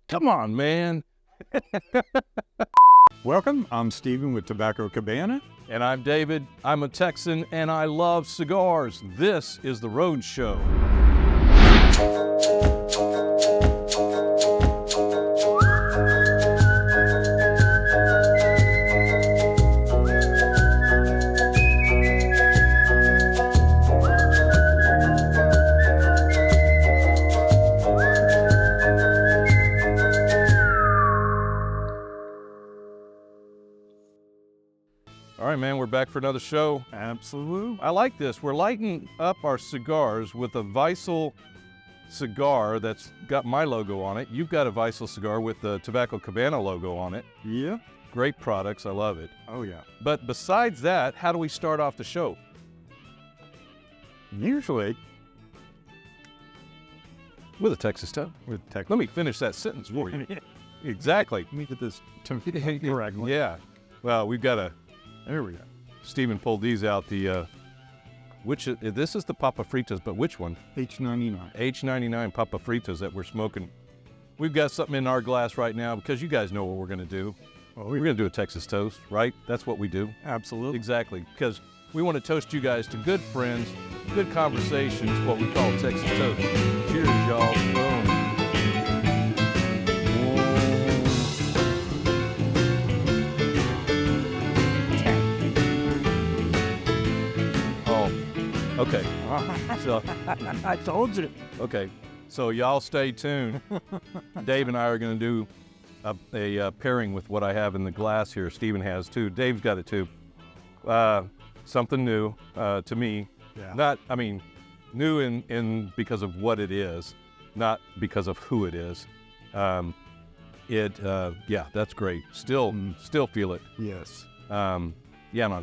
Come on, man. Welcome, I'm Steven with Tobacco Cabana. And I'm David. I'm a Texan and I love cigars. This is the Road Show. All right, man, we're back for another show. Absolutely. I like this. We're lighting up our cigars with a Weissel cigar that's got my logo on it. You've got a Weissel cigar with the Tobacco Cabana logo on it. Yeah. Great products. I love it. Oh, yeah. But besides that, how do we start off the show? Usually With a Texas toast. with Let me finish that sentence for you. Exactly. Let me get this correctly. Yeah. Well, we've got a... There we go. Stephen pulled these out. This is the Papa Fritas, but which one? H99. H99 Papa Fritas that we're smoking. We've got something in our glass right now because you guys know what we're going to do. Oh, We're going to do a Texas toast, right? That's what we do. Absolutely. Exactly. Because we want to toast you guys to good friends, good conversations, what we call Texas toast. Cheers, y'all. Boom. Okay. So, I told you. okay. So y'all stay tuned. Dave and I are going to do a pairing with what I have in the glass here. Steven has too. Dave's got it too. Something new to me. Yeah. New in because of what it is, not because of who it is. Yeah, that's great. Still feel it. Yes. On a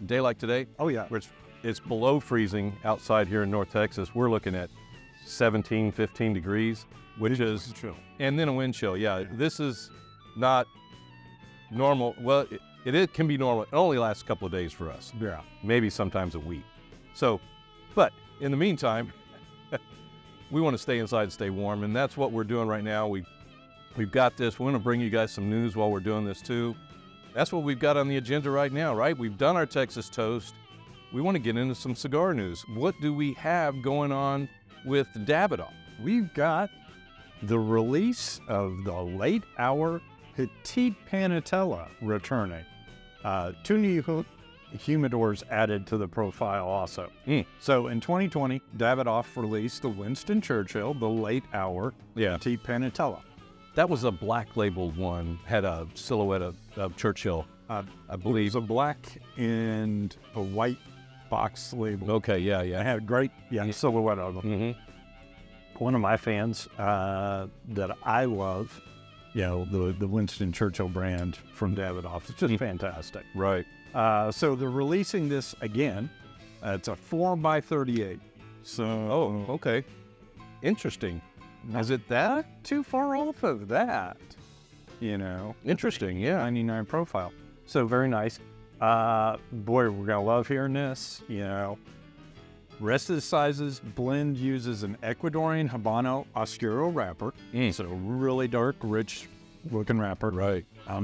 day like today, Oh, yeah. which it's below freezing outside here in North Texas. We're looking at 17, 15 degrees, which is, chill. and then a wind chill. Yeah, this is not normal. Well, it can be normal. It only lasts a couple of days for us. Yeah. Maybe sometimes a week. So, but in the meantime, we want to stay inside and stay warm, and that's what we're doing right now. We've got this. We want to bring you guys some news while we're doing this too. That's what we've got on the agenda right now, right? We've done our Texas toast. We want to get into some cigar news. What do we have going on with Davidoff? We've got the release of the late hour Petite Panatella returning. 2 new humidors added to the profile also. So in 2020, Davidoff released the Winston Churchill, the late hour Petite Panatella. That was a black labeled one, had a silhouette of Churchill, I believe. It was a black and a white box label. Okay, yeah. I had a great silhouette of them. Mm-hmm. One of my fans that I love, the Winston Churchill brand from Davidoff. It's just fantastic. Right. So they're releasing this again. It's a 4x38. So, Okay. Interesting. Is it that? not too far off of that, Interesting, yeah. 99 profile. So very nice. Boy, we're going to love hearing this, Rest of the sizes, blend uses an Ecuadorian Habano Oscuro wrapper. So really dark, rich looking wrapper. Right. A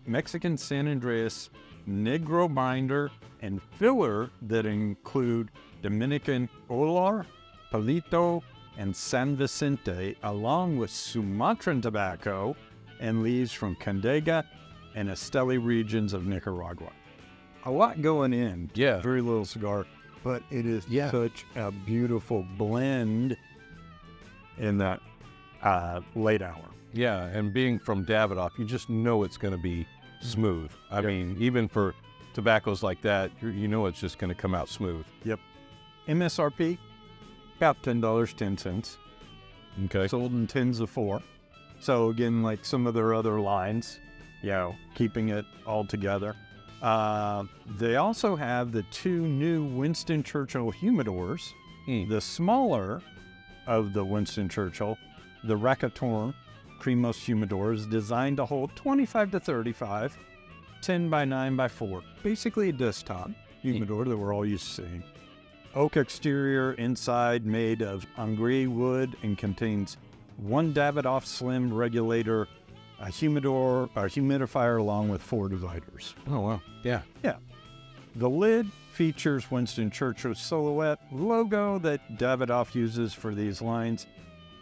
Mexican San Andreas Negro binder and filler that include Dominican Olar, Palito, and San Vicente, along with Sumatran tobacco and leaves from Condega and Esteli regions of Nicaragua. A lot going in. Yeah. Very little cigar, but it is such a beautiful blend in that late hour. Yeah, and being from Davidoff, you just know it's going to be smooth. I mean, even for tobaccos like that, you know it's just going to come out smooth. Yep. MSRP, about $10.10. Okay. Sold in tins of 4. So again, like some of their other lines, keeping it all together. They also have the 2 new Winston Churchill humidors. The smaller of the Winston Churchill, the Racatorn Primos humidor, is designed to hold 25 to 35, 10 by 9 by 4. Basically a desktop humidor that we're all used to seeing. Oak exterior, inside made of Angry wood, and contains one Davidoff Slim regulator, a humidifier, along with 4 dividers. Oh, wow. Yeah. Yeah. The lid features Winston Churchill's silhouette logo that Davidoff uses for these lines,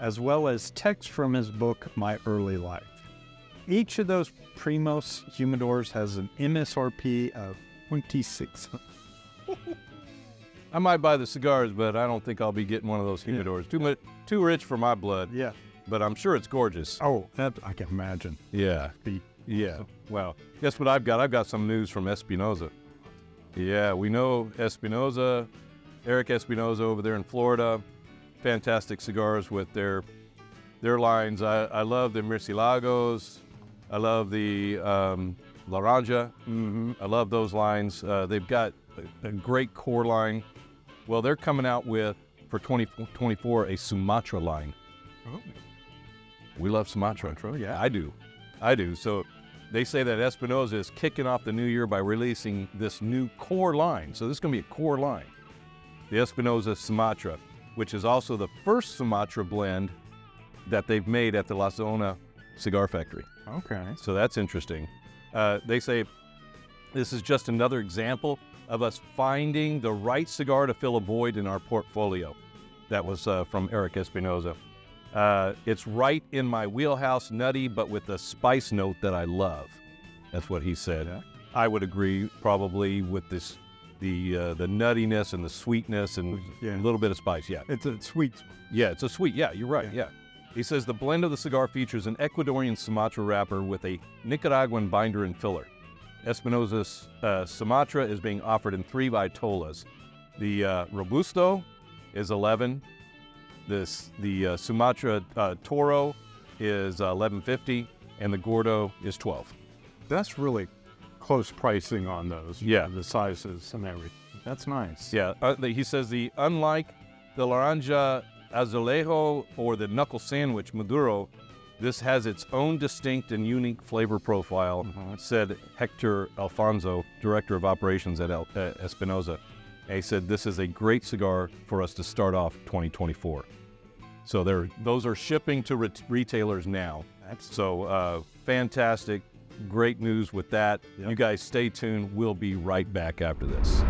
as well as text from his book, My Early Life. Each of those Primos humidors has an MSRP of $26. I might buy the cigars, but I don't think I'll be getting one of those humidors. Too rich for my blood. Yeah. But I'm sure it's gorgeous. Oh, that I can imagine. Yeah. Yeah. Wow. Guess what I've got? I've got some news from Espinosa. Yeah, we know Espinosa, Eric Espinosa over there in Florida. Fantastic cigars with their lines. I love the Murciélagos. I love the Laranja. I love those lines. They've got a great core line. Well, they're coming out with, for 2024, a Sumatra line. Oh. We love Sumatra. Yeah. I do. So they say that Espinosa is kicking off the new year by releasing this new core line. So this is going to be a core line. The Espinosa Sumatra, which is also the first Sumatra blend that they've made at the La Zona Cigar Factory. Okay. So that's interesting. They say this is just another example of us finding the right cigar to fill a void in our portfolio. That was from Eric Espinosa. It's right in my wheelhouse, nutty, but with a spice note that I love. That's what he said. Yeah. I would agree probably with this, the nuttiness and the sweetness and a little bit of spice. Yeah, It's a sweet. yeah, it's a sweet. Yeah, you're right. Yeah. He says the blend of the cigar features an Ecuadorian Sumatra wrapper with a Nicaraguan binder and filler. Espinosa's Sumatra is being offered in 3 Vitolas. The Robusto is 11. The Sumatra Toro is $11.50, and the Gordo is $12. That's really close pricing on those. Yeah. The sizes and everything. That's nice. Yeah, he says unlike the Laranja Azulejo or the Knuckle Sandwich Maduro, this has its own distinct and unique flavor profile, said Hector Alfonso, Director of Operations at Espinosa. And he said this is a great cigar for us to start off 2024. So those are shipping to retailers now. So fantastic, great news with that. Yep. You guys stay tuned. We'll be right back after this.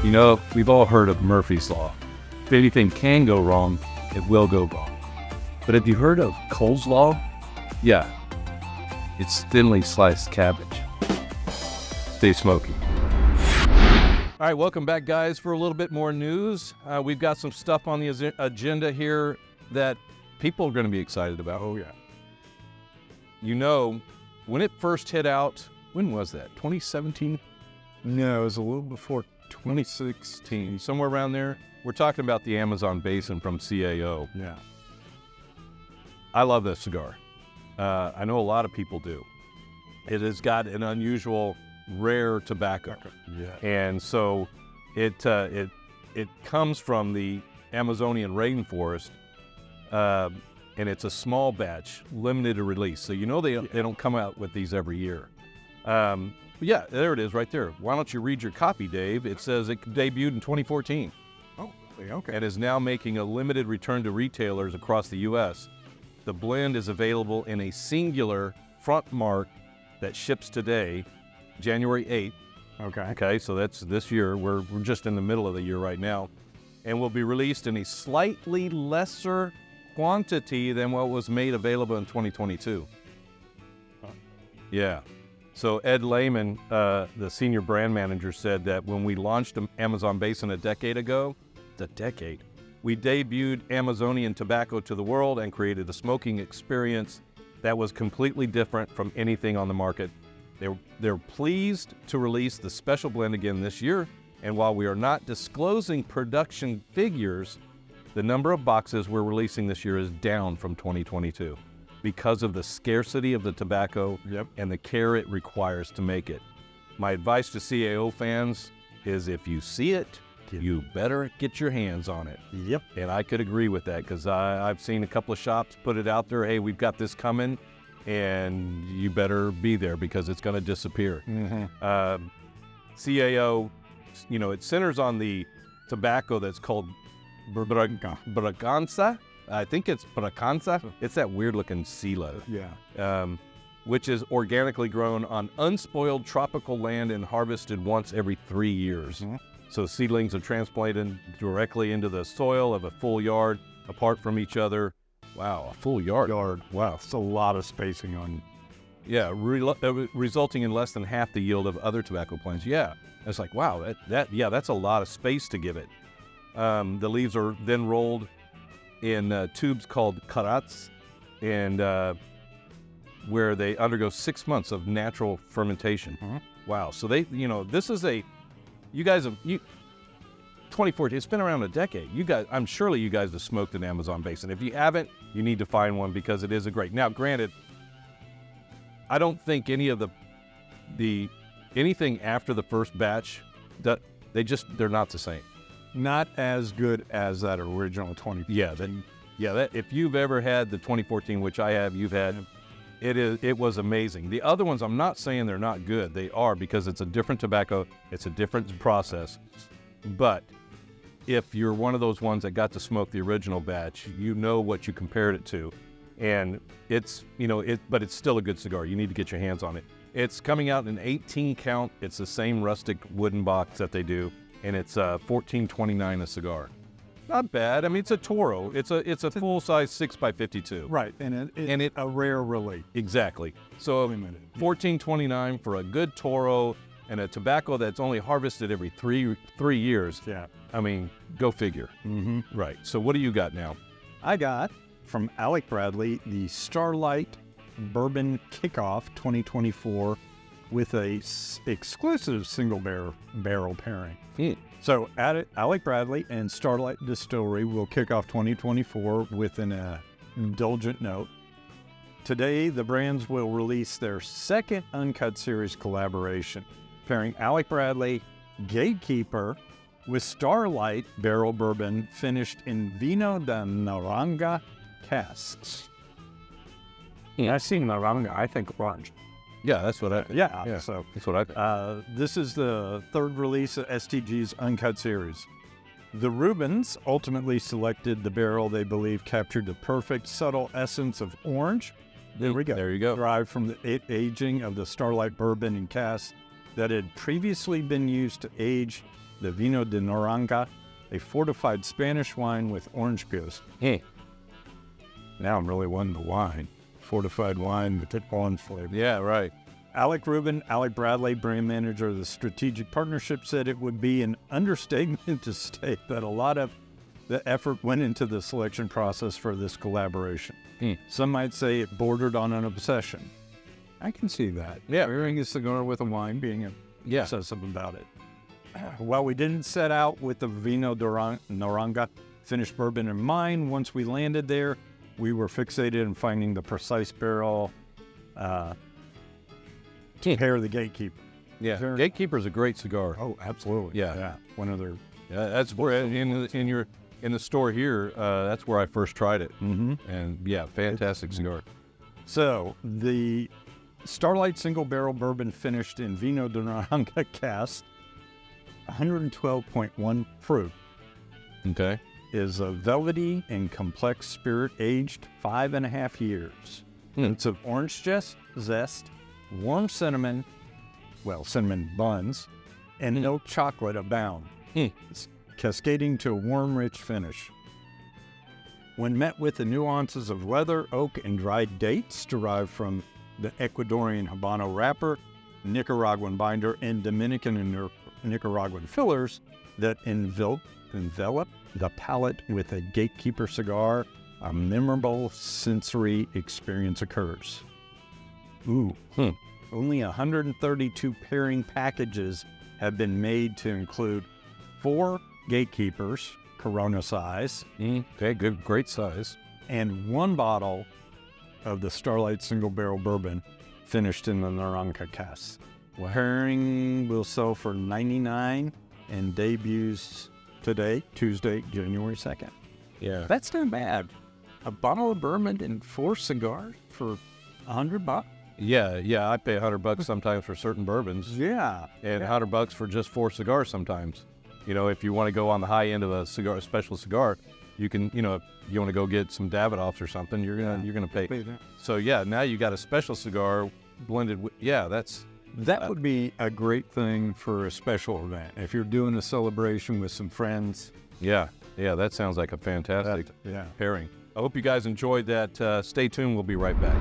You know, we've all heard of Murphy's Law. If anything can go wrong, it will go wrong. But have you heard of Cole's Law? Yeah, it's thinly sliced cabbage. Stay smoky. All right, welcome back, guys, for a little bit more news. We've got some stuff on the agenda here that people are going to be excited about. Oh, yeah. You know, when it first hit out, when was that? 2017? No, it was a little before 2016. Somewhere around there. We're talking about the Amazon Basin from CAO. Yeah. I love this cigar. I know a lot of people do. It has got an unusual, rare tobacco. Yeah. And so it comes from the Amazonian rainforest, and it's a small batch, limited release. So you know they don't come out with these every year. Yeah, there it is right there. Why don't you read your copy, Dave? It says it debuted in 2014. Oh, okay. And is now making a limited return to retailers across the U.S. The blend is available in a singular front mark that ships today, January 8th. Okay, so that's this year. We're just in the middle of the year right now. And will be released in a slightly lesser quantity than what was made available in 2022. Yeah. So Ed Lehman, the senior brand manager, said that when we launched Amazon Basin a decade ago, we debuted Amazonian tobacco to the world and created a smoking experience that was completely different from anything on the market. They're pleased to release the special blend again this year, and while we are not disclosing production figures, the number of boxes we're releasing this year is down from 2022. Because of the scarcity of the tobacco and the care it requires to make it. My advice to CAO fans is if you see it, you better get your hands on it. Yep. And I could agree with that because I've seen a couple of shops put it out there. Hey, we've got this coming, and you better be there because it's going to disappear. CAO, you know, it centers on the tobacco that's called Braganza. I think it's Braganza. It's that weird-looking silo. Yeah. Which is organically grown on unspoiled tropical land and harvested once every 3 years. So seedlings are transplanted directly into the soil of a full yard apart from each other. Wow, a full yard. Wow, it's a lot of spacing on. Yeah, resulting in less than half the yield of other tobacco plants. Yeah, it's like, wow, that's a lot of space to give it. The leaves are then rolled in tubes called carats, and where they undergo 6 months of natural fermentation. Wow. So this is you guys have, 2014, it's been around a decade. You guys, I'm surely you guys have smoked an Amazon basin. If you haven't, you need to find one because it is a great. Now, granted, I don't think any of anything after the first batch, they're not the same. Not as good as that original 2014. That if you've ever had the 2014, which I have, you've had. It was amazing. The other ones, I'm not saying they're not good. They are, because it's a different tobacco. It's a different process. But if you're one of those ones that got to smoke the original batch, you know what you compared it to. And it's, but it's still a good cigar. You need to get your hands on it. It's coming out in 18 count. It's the same rustic wooden box that they do. And it's $14.29 a cigar. Not bad. I mean, it's a Toro. It's a full-size 6x52. Right, and it's a rare relief. Exactly. So $14.29 for a good Toro and a tobacco that's only harvested every three years. Yeah. I mean, go figure. Right. So what do you got now? I got, from Alec Bradley, the Starlight Bourbon Kickoff 2024 with a exclusive single barrel pairing. So Alec Bradley and Starlight Distillery will kick off 2024 with an indulgent note. Today, the brands will release their second Uncut Series collaboration, pairing Alec Bradley Gatekeeper with Starlight Barrel Bourbon finished in Vino de Naranja casks. Yeah, I've seen Naranja. I think orange. Yeah, that's what So that's what I think. This is the third release of STG's Uncut Series. The Rubens ultimately selected the barrel they believe captured the perfect subtle essence of orange. There we go. There you go. Derived from the aging of the Starlight Bourbon in casks that had previously been used to age the Vino de Naranja, a fortified Spanish wine with orange peels. Now I'm really wanting the wine. Fortified wine with orange flavor. Yeah, right. Alec Rubin, Alec Bradley, brand manager of the strategic partnership, said it would be an understatement to state that a lot of the effort went into the selection process for this collaboration. Some might say it bordered on an obsession. I can see that. Yeah. Pairing a cigar with a wine, being obsessive about it. While we didn't set out with the Vino de Naranja finished bourbon in mind, once we landed there, we were fixated in finding the precise barrel to pair the Gatekeeper. Yeah, Gatekeeper's a great cigar. Oh, absolutely. Yeah. One of their. Yeah, that's where in the store here. That's where I first tried it. And yeah, fantastic cigar. So the Starlight Single Barrel Bourbon finished in Vino de Naranja cask, 112.1 fruit. Okay. Is a velvety and complex spirit aged 5.5 years. It's of orange zest, warm cinnamon buns, and milk chocolate abound. It's cascading to a warm, rich finish. When met with the nuances of leather, oak, and dried dates derived from the Ecuadorian Habano wrapper, Nicaraguan binder, and Dominican and Nicaraguan fillers that envelop the palate with a Gatekeeper cigar, a memorable sensory experience occurs. Only 132 pairing packages have been made to include 4 Gatekeepers, Corona size. Okay, good, great size. And 1 bottle of the Starlight Single Barrel Bourbon finished in the Naranja cask. Wow. Pairing will sell for $99 and debuts today, Tuesday, January 2nd. Yeah. That's not bad. A bottle of bourbon and 4 cigars for $100. Yeah. I pay $100 sometimes for certain bourbons. Yeah. And $100 for just 4 cigars sometimes. You know, if you want to go on the high end of a special cigar, you can, you know, if you want to go get some Davidoffs or something, you're gonna pay. So yeah, now you got a special cigar blended with, That would be a great thing for a special event. If you're doing a celebration with some friends. Yeah, that sounds like a fantastic pairing. I hope you guys enjoyed that. Stay tuned, we'll be right back.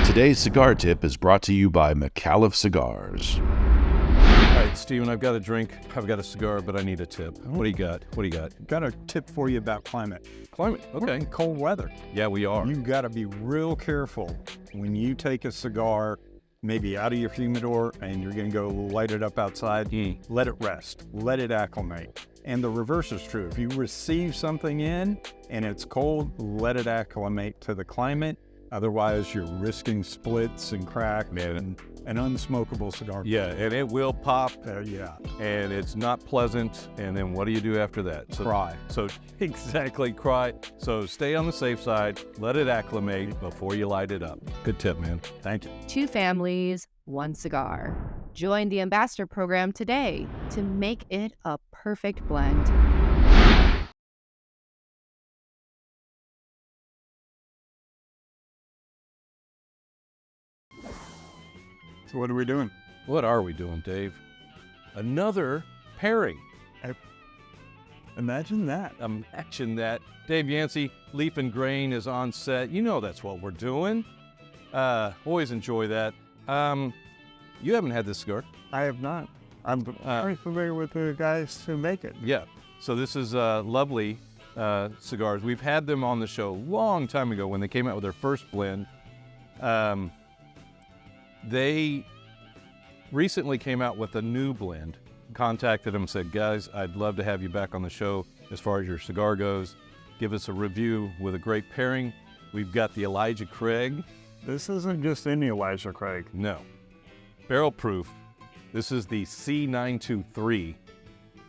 Today's Cigar Tip is brought to you by McAuliffe Cigars. All right, Steven, I've got a drink, I've got a cigar, but I need a tip. What do you got? Got a tip for you about climate. Climate, We're okay. in cold weather. Yeah, we are. You've got to be real careful when you take a cigar, maybe out of your humidor, and you're going to go light it up outside. Let it rest. Let it acclimate. And the reverse is true. If you receive something in and it's cold, let it acclimate to the climate. Otherwise, you're risking splits and crack and an unsmokable cigar. Yeah, and it will pop. Yeah. And it's not pleasant. And then what do you do after that? So, Cry. So exactly, cry. So stay on the safe side. Let it acclimate before you light it up. Good tip, man. Thank you. 2 families, 1 cigar. Join the Ambassador Program today to make it a perfect blend. So what are we doing? What are we doing, Dave? Another pairing. Imagine that. Imagine that. Dave Yancey, Leaf and Grain is on set. You know that's what we're doing. Always enjoy that. You haven't had this cigar. I have not. I'm very familiar with the guys who make it. Yeah. So this is Lovely Cigars. We've had them on the show a long time ago when they came out with their first blend. They recently came out with a new blend. Contacted them, said, guys, I'd love to have you back on the show as far as your cigar goes. Give us a review with a great pairing. We've got the Elijah Craig. This isn't just any Elijah Craig. No. Barrel proof. This is the C923.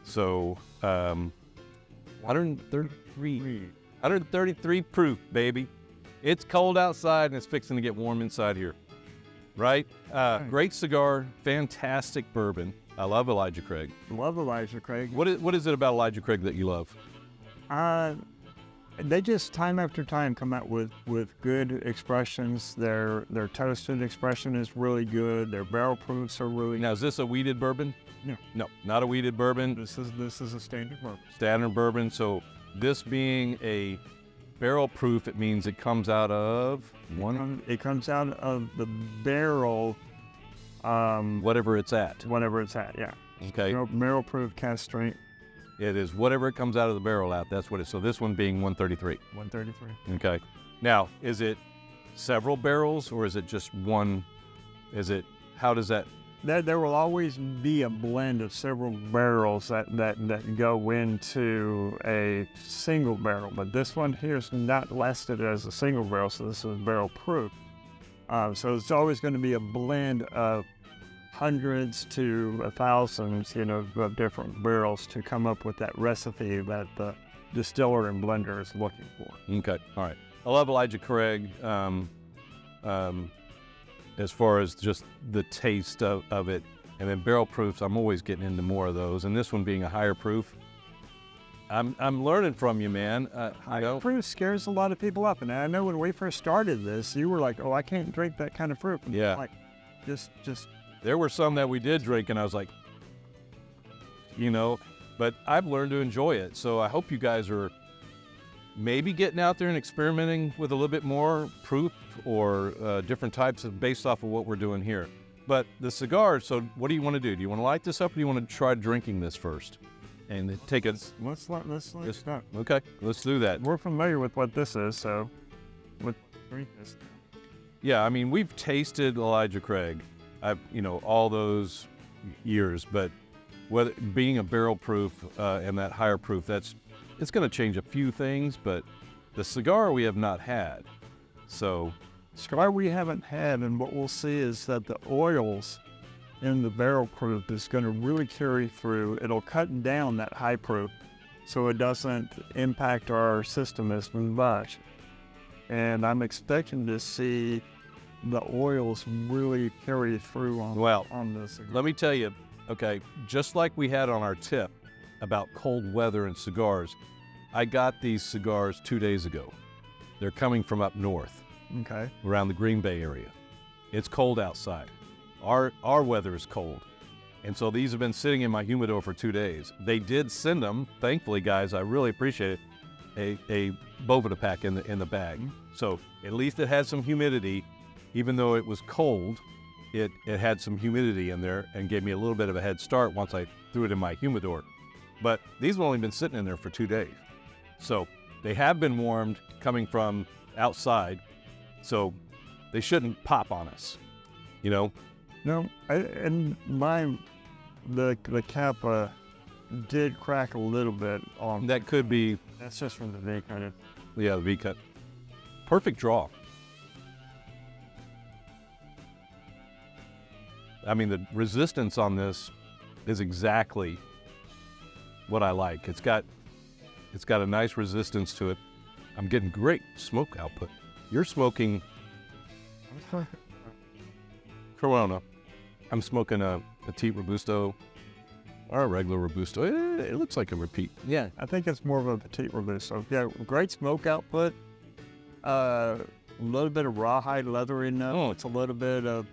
So 133 proof, baby. It's cold outside and it's fixing to get warm inside here. Right? Great cigar, fantastic bourbon. I love Elijah Craig. Love Elijah Craig. What is it about Elijah Craig that you love? They just time after time come out with good expressions. Their toasted expression is really good. Their barrel proofs are really Now, is this a weeded bourbon? No. No, not a weeded bourbon. This is a standard bourbon. Standard bourbon. So this being a barrel proof, it means it comes out of It comes out of the barrel. Whatever it's at. Whatever it's at, yeah. Okay. Barrel proof cast strength. It is whatever it comes out of the barrel at. That's what it is. So this one being 133. 133. Okay. Now, is it several barrels or is it just one? How does that? There will always be a blend of several barrels that go into a single barrel, but this one here is not listed as a single barrel, so this is barrel proof. So it's always going to be a blend of hundreds to thousands, of different barrels to come up with that recipe that the distiller and blender is looking for. Okay. All right. I love Elijah Craig. As far as just the taste of it. And then barrel proofs, I'm always getting into more of those. And this one being a higher proof, I'm learning from you, man. Higher proof scares a lot of people up. And I know when we first started this, you were like, oh, I can't drink that kind of fruit. And yeah. Like, just. There were some that we did drink and I was like, but I've learned to enjoy it. So I hope you guys are maybe getting out there and experimenting with a little bit more proof or different types based off of what we're doing here. But the cigar, so what do you want to do? Do you want to light this up or do you want to try drinking this first? And take it. Let's light it up. Okay, let's do that. We're familiar with what this is, so let's drink this. Yeah, I mean, we've tasted Elijah Craig, all those years, but whether being a barrel proof and that higher proof, it's going to change a few things, but the cigar we have not had. So Cigar we haven't had, and what we'll see is that the oils in the barrel proof is going to really carry through. It'll cut down that high proof so it doesn't impact our system as much. And I'm expecting to see the oils really carry through on this cigar. Let me tell you, okay, just like we had on our tip about cold weather and cigars, I got these cigars 2 days ago. They're coming from up north. Okay. Around the Green Bay area. It's cold outside. Our weather is cold. And so these have been sitting in my humidor for 2 days. They did send them, thankfully, guys, I really appreciate it, a Boveda pack in the bag. So at least it had some humidity. Even though it was cold, it had some humidity in there and gave me a little bit of a head start once I threw it in my humidor. But these have only been sitting in there for 2 days. So they have been warmed coming from outside. So they shouldn't pop on us, No, and the cap did crack a little bit on. That could be. That's just from the V cut. Yeah, the V cut. Perfect draw. I mean, the resistance on this is exactly what I like. It's got a nice resistance to it. I'm getting great smoke output. You're smoking Corona. I'm smoking a Petite Robusto or a regular Robusto. It looks like a repeat. Yeah, I think it's more of a Petite Robusto. Yeah, great smoke output. A little bit of rawhide leather in there. Oh. It's a little bit of...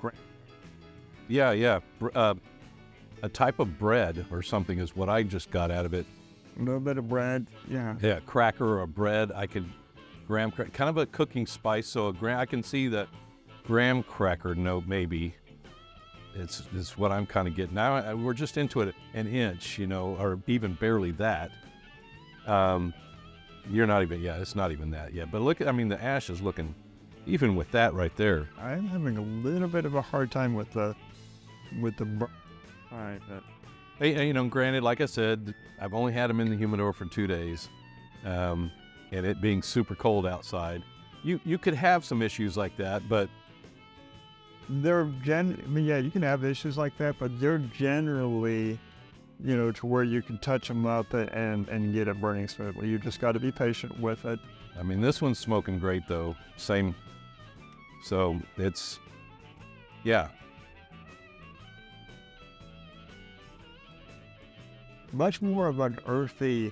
Yeah. A type of bread or something is what I just got out of it. A little bit of bread, yeah. Yeah, cracker or bread. I could graham cracker, kind of a cooking spice. So I can see that graham cracker note maybe. It's what I'm kind of getting. Now we're just into it an inch, or even barely that. You're not even, it's not even that yet. But look, the ash is looking, even with that right there. I'm having a little bit of a hard time with the. All right. Hey, granted, like I said, I've only had them in the humidor for 2 days, and it being super cold outside, you could have some issues like that, but you can have issues like that, but they're generally, to where you can touch them up and get it burning smoothly. You just got to be patient with it. This one's smoking great though. Same. So it's, yeah. Much more of an earthy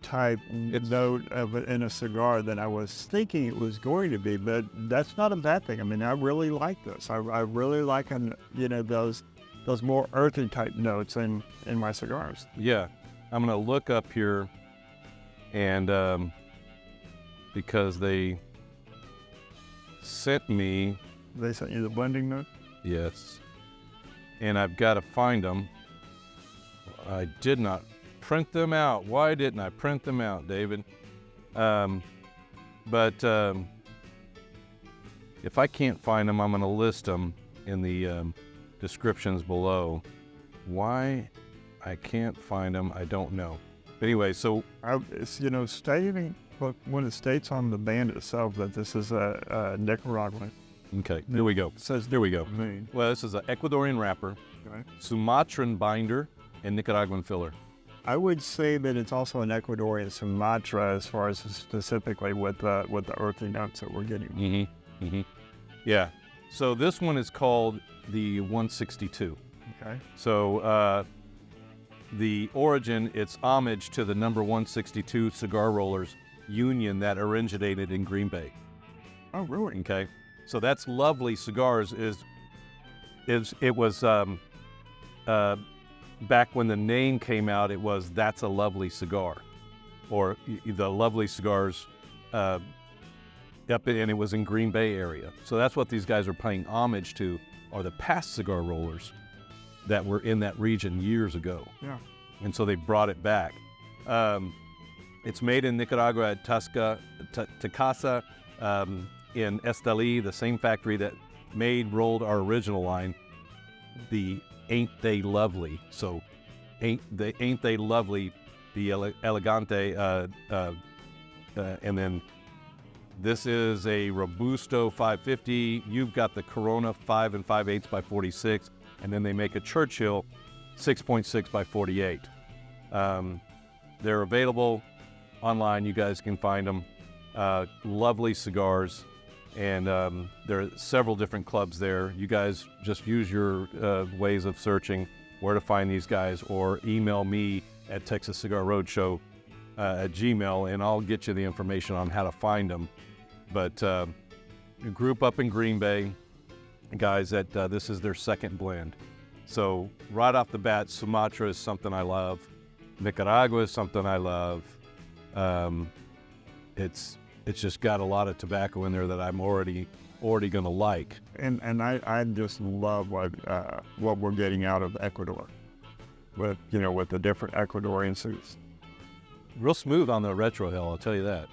type note of it in a cigar than I was thinking it was going to be, but that's not a bad thing. I really like this. I really like those more earthy type notes in my cigars. Yeah, I'm gonna look up here, and because they sent me. They sent you the blending note? Yes, and I've got to find them. I did not print them out. Why didn't I print them out, David? But if I can't find them, I'm going to list them in the descriptions below. Why I can't find them, I don't know. But anyway, so stating when it states on the band itself that this is a Nicaraguan. Okay, there we go. It says there we go. Maine. Well, this is an Ecuadorian wrapper, Okay. Sumatran binder, and Nicaraguan filler. I would say that it's also an Ecuadorian Sumatra as far as specifically with the earthy notes that we're getting. Yeah. So this one is called the 162. Okay. So the origin, it's homage to the number 162 cigar rollers union that originated in Green Bay. Oh, really? Okay. So that's Lovely Cigars it was back when the name came out, it was That's a Lovely Cigar, or the Lovely Cigars and it was in Green Bay area. So that's what these guys are paying homage to, are the past cigar rollers that were in that region years ago. Yeah. And so they brought it back. It's made in Nicaragua at Tacasa in Esteli, the same factory that rolled our original line, the Ain't They Lovely. So Ain't They Lovely, the Elegante, and then this is a Robusto 550. You've got the Corona 5 5/8 by 46, and then they make a Churchill 6.6 by 48. They're available online. You guys can find them. Lovely Cigars, and there are several different clubs there. You guys just use your ways of searching where to find these guys, or email me at Texas Cigar Roadshow at Gmail, and I'll get you the information on how to find them. But a group up in Green Bay, guys, that this is their second blend. So right off the bat, Sumatra is something I love. Nicaragua is something I love. It's just got a lot of tobacco in there that I'm already gonna like. And I just love what we're getting out of Ecuador, with the different Ecuadorian suits. Real smooth on the retro hill, I'll tell you that.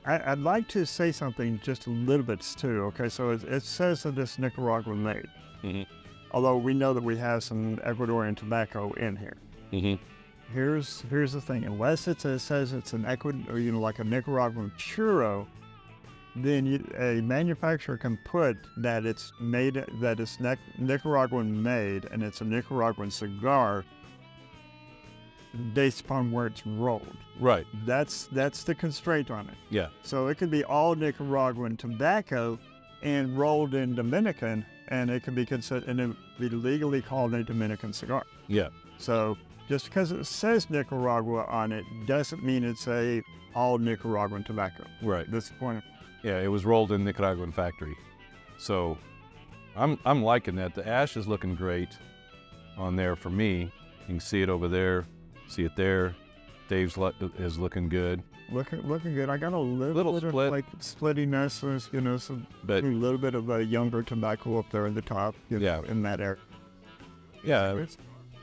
I'd like to say something just a little bit too. Okay, so it says that it's Nicaraguan made, although we know that we have some Ecuadorian tobacco in here. Here's the thing: unless it says it's an Ecuador, like a Nicaraguan churro, then a manufacturer can put that it's made, that it's Nicaraguan made, and it's a Nicaraguan cigar based upon where it's rolled. Right. That's the constraint on it. Yeah. So it could be all Nicaraguan tobacco and rolled in Dominican, and it can be considered, and it be legally called a Dominican cigar. Yeah. So just because it says Nicaragua on it doesn't mean it's a all Nicaraguan tobacco. Right. That's the point. Yeah, it was rolled in Nicaraguan factory. So I'm liking that. The ash is looking great on there for me. You can see it over there, see it there. Dave's is looking good. Looking good. I got a little bit split. of like splittiness, a little bit of a younger tobacco up there in the top, in that area. Yeah,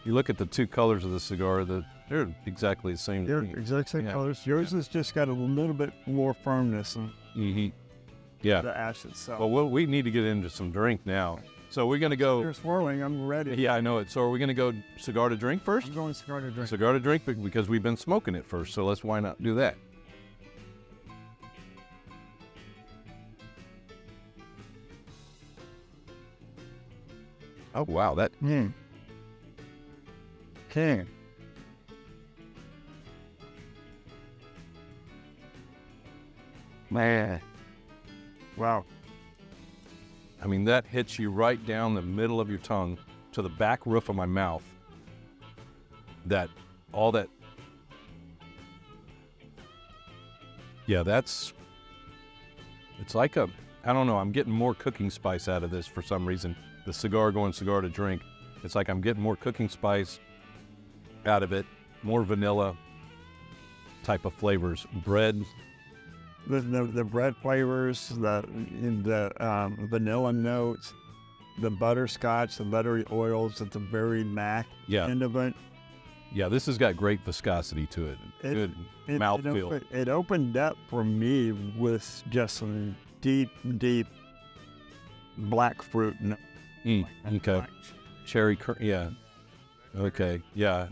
you look at the two colors of the cigar, they're exactly the same. They're exact same colors. Yours has just got a little bit more firmness in Yeah. the ash itself. Well, we need to get into some drink now. So we're going to go. You're swirling. I'm ready. Yeah, I know it. So are we going to go cigar to drink first? I'm going cigar to drink. Cigar to drink because we've been smoking it first. So why not do that? Oh, wow. That. Okay. Man. Wow. I mean, that hits you right down the middle of your tongue to the back roof of my mouth. Yeah, it's like I don't know, I'm getting more cooking spice out of this for some reason. The cigar going cigar to drink. It's like I'm getting more cooking spice out of it, more vanilla type of flavors. Bread. The bread flavors, the vanilla notes, the butterscotch, the buttery oils at the very back end of it. Yeah, this has got great viscosity to it. Good mouthfeel. It opened up for me with just some deep black fruit. Okay. Cherry, yeah. Okay, yeah,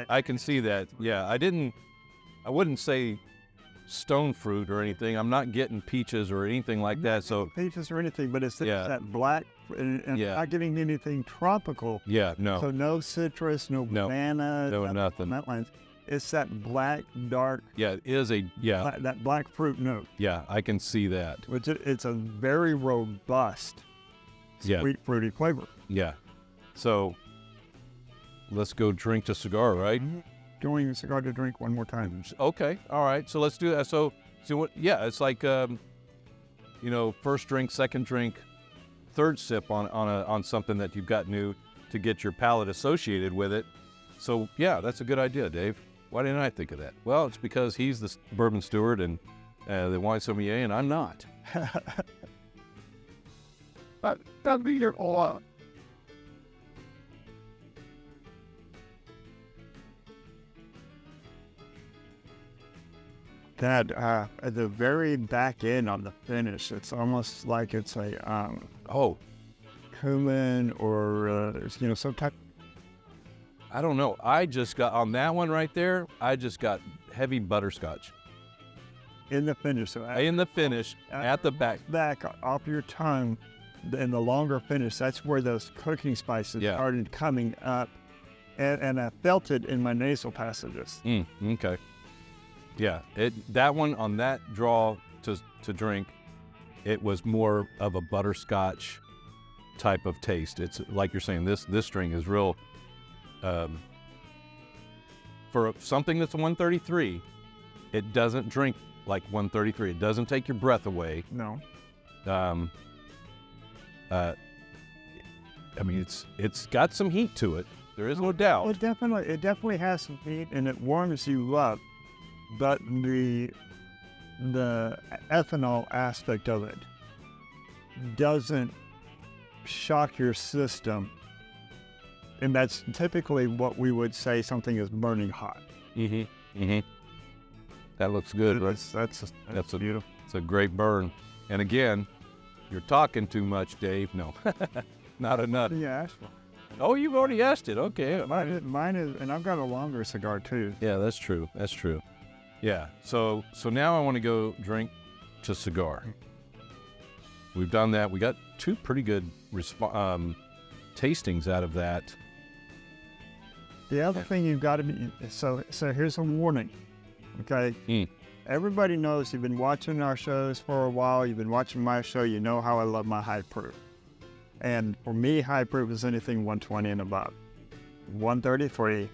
I can see that. Yeah, I wouldn't say stone fruit or anything. I'm not getting peaches or anything like that. So peaches or anything, but it's that black, and not getting anything tropical. Yeah, no. So no citrus, no banana, nothing. That line. It's that black, dark. Yeah, it is that black fruit note. Yeah, I can see that. It's a very robust, sweet, fruity flavor. Yeah. So let's go drink the cigar, right? Doing a cigar to drink one more time. Okay, all right. So let's do that. So what? Yeah, it's like first drink, second drink, third sip on something that you've got new to get your palate associated with it. So yeah, that's a good idea, Dave. Why didn't I think of that? Well, it's because he's the bourbon steward and the wine sommelier, and I'm not. That'll be your all. that at the very back end on the finish, it's almost like it's a Oh, cumin or some type. I don't know. I just got on that one right there. I just got heavy butterscotch In the finish, so in the finish at the back. off your tongue, in the longer finish, that's where those cooking spices started coming up, and I felt it in my nasal passages. Okay. Yeah, that one on that draw to drink, it was more of a butterscotch type of taste. It's like you're saying, this string is real. For something that's a 133, it doesn't drink like 133. It doesn't take your breath away. No. I mean, it's got some heat to it. There is no doubt. It definitely has some heat, and it warms you up. But the ethanol aspect of it doesn't shock your system, and that's typically what we would say something is burning hot. That looks good, right? That's beautiful. It's a great burn. And again, you're talking too much, Dave. No, not enough. Yeah, asked for. Oh, you've already asked it. Okay. Mine is, and I've got a longer cigar too. Yeah, that's true. That's true. Yeah. So now I want to go drink to cigar. We've done that. We got two pretty good tastings out of that. The other thing you've got to be, so here's a warning, okay? Everybody knows you've been watching our shows for a while. You've been watching my show. You know how I love my high proof. And for me, high proof is anything 120 and above. 133,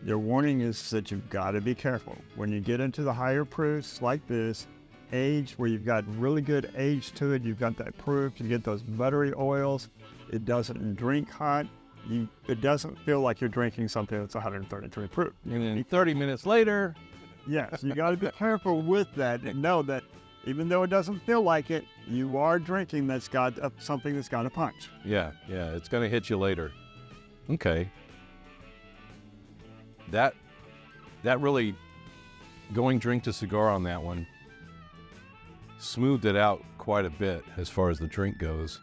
your warning is that you've got to be careful. When you get into the higher proofs like this, age, where you've got really good age to it, you've got that proof, you get those buttery oils, it doesn't drink hot, it doesn't feel like you're drinking something that's 133 proof. And then 30 minutes later. Yes, you got to be careful with that and know that even though it doesn't feel like it, you are drinking that's got something that's got a punch. Yeah, it's going to hit you later. Okay. That really, going drink to cigar on that one, smoothed it out quite a bit as far as the drink goes.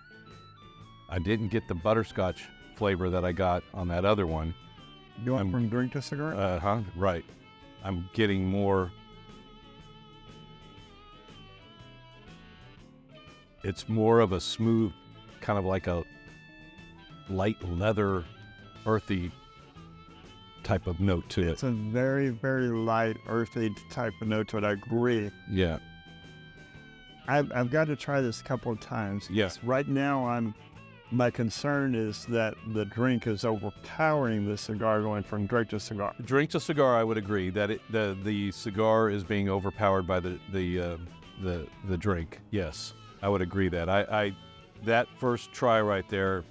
I didn't get the butterscotch flavor that I got on that other one. You went from drink to cigar? Right. I'm getting more. It's more of a smooth, kind of like a light leather, earthy type of note to it. It's a very, very light, earthy type of note to it. I agree. Yeah. I've got to try this a couple of times. Yes. Right now, my concern is that the drink is overpowering the cigar, going from drink to cigar. Drink to cigar, I would agree that the cigar is being overpowered by the drink. Yes, I would agree that. I that first try right there,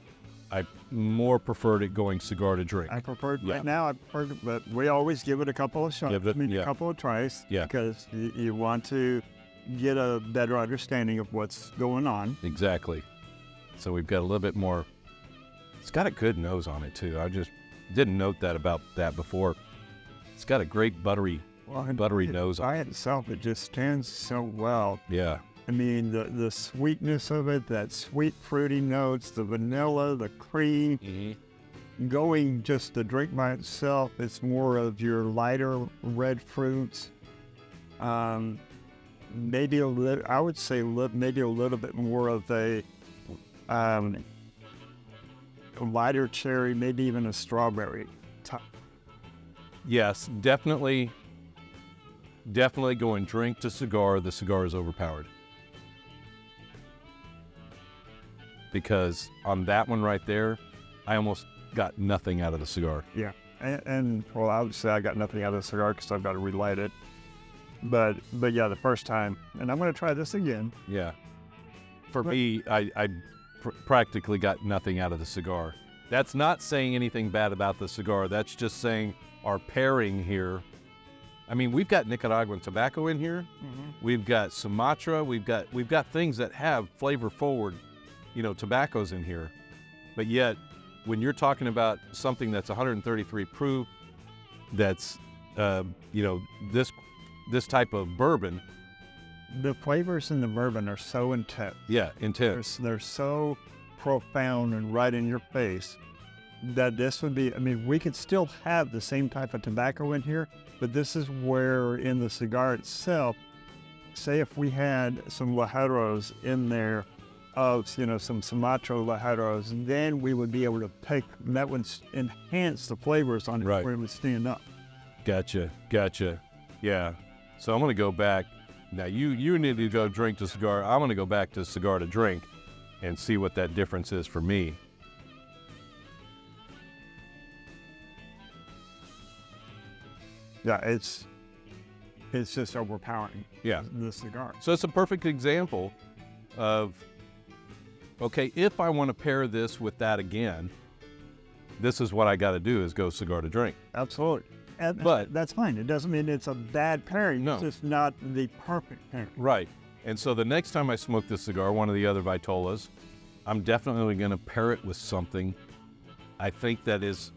I more preferred it going cigar to drink. I prefer right now. I prefer, but we always give it a couple of shots. A couple of tries. Yeah. Because you want to get a better understanding of what's going on. Exactly. So we've got a little bit more. It's got a good nose on it too. I just didn't note that about that before. It's got a great buttery nose on it. By itself, it just stands so well. Yeah. I mean, the sweetness of it, that sweet fruity notes, the vanilla, the cream. Going just the drink by itself, it's more of your lighter red fruits. Maybe a little, I would say maybe a little bit more of a lighter cherry, maybe even a strawberry type. Yes, definitely going drink to cigar. The cigar is overpowered. Because on that one right there, I almost got nothing out of the cigar. Yeah, and well, I would say I got nothing out of the cigar because I've got to relight it. But yeah, the first time, and I'm going to try this again. Yeah. For me, I practically got nothing out of the cigar. That's not saying anything bad about the cigar. That's just saying our pairing here. I mean, we've got Nicaraguan tobacco in here. We've got Sumatra. We've got things that have flavor forward, tobaccos in here. But yet, when you're talking about something that's 133 proof, that's, this type of bourbon. The flavors in the bourbon are so intense. Yeah, intense. They're so profound and right in your face that this would be, I mean, we could still have the same type of tobacco in here, but this is where in the cigar itself, say if we had some Lajaros in there of, you know, some Sumatra Lajaros, then we would be able to take, that would enhance the flavors on it Right. where it would stand up. Gotcha. Yeah. So I'm going to go back. Now, you need to go drink the cigar. I'm going to go back to cigar to drink and see what that difference is for me. Yeah, it's just overpowering. Yeah. The cigar. So it's a perfect example of, okay, if I want to pair this with that again, this is what I got to do is go cigar to drink. Absolutely. And But- that's fine. It doesn't mean it's a bad pairing. No. It's just not the perfect pairing. Right. And so the next time I smoke this cigar, one of the other Vitolas, I'm definitely going to pair it with something I think that is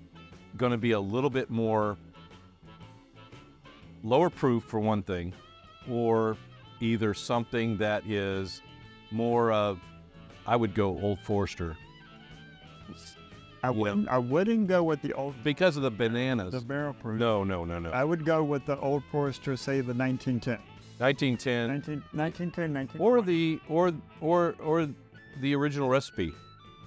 going to be a little bit more lower proof for one thing, or either something that is more of, I would go Old Forester I wouldn't go with the old, because of the bananas. the barrel proof. No. I would go with the Old Forester, say the 1910. 1910 1910, or the original recipe,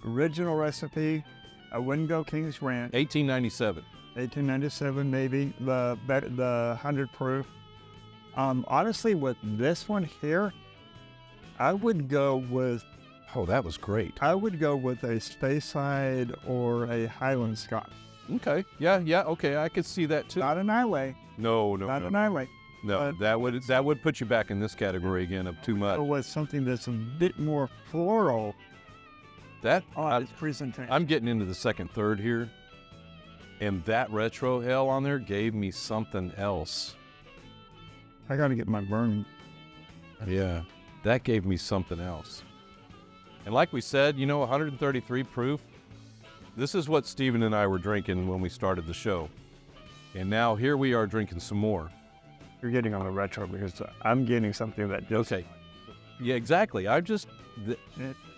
original recipe. I wouldn't go King's Ranch. 1897. 1897 maybe, the 100 proof. Honestly, with this one here, I would go with Oh, that was great. a Speyside or a Highland Scotch. Okay. Yeah. Okay. I could see that too. Not an Islay. No. An Islay. No. That would put you back in this category again of too much. Or with something that's a bit more floral That on its presentation. I'm getting into the second, third here, and that retro hell on there gave me something else. I got to get my burn. Yeah, that gave me something else. And like we said, 133 proof. This is what Stephen and I were drinking when we started the show, and now here we are drinking some more. You're getting on the retro because I'm getting something that just Okay. Yeah, exactly.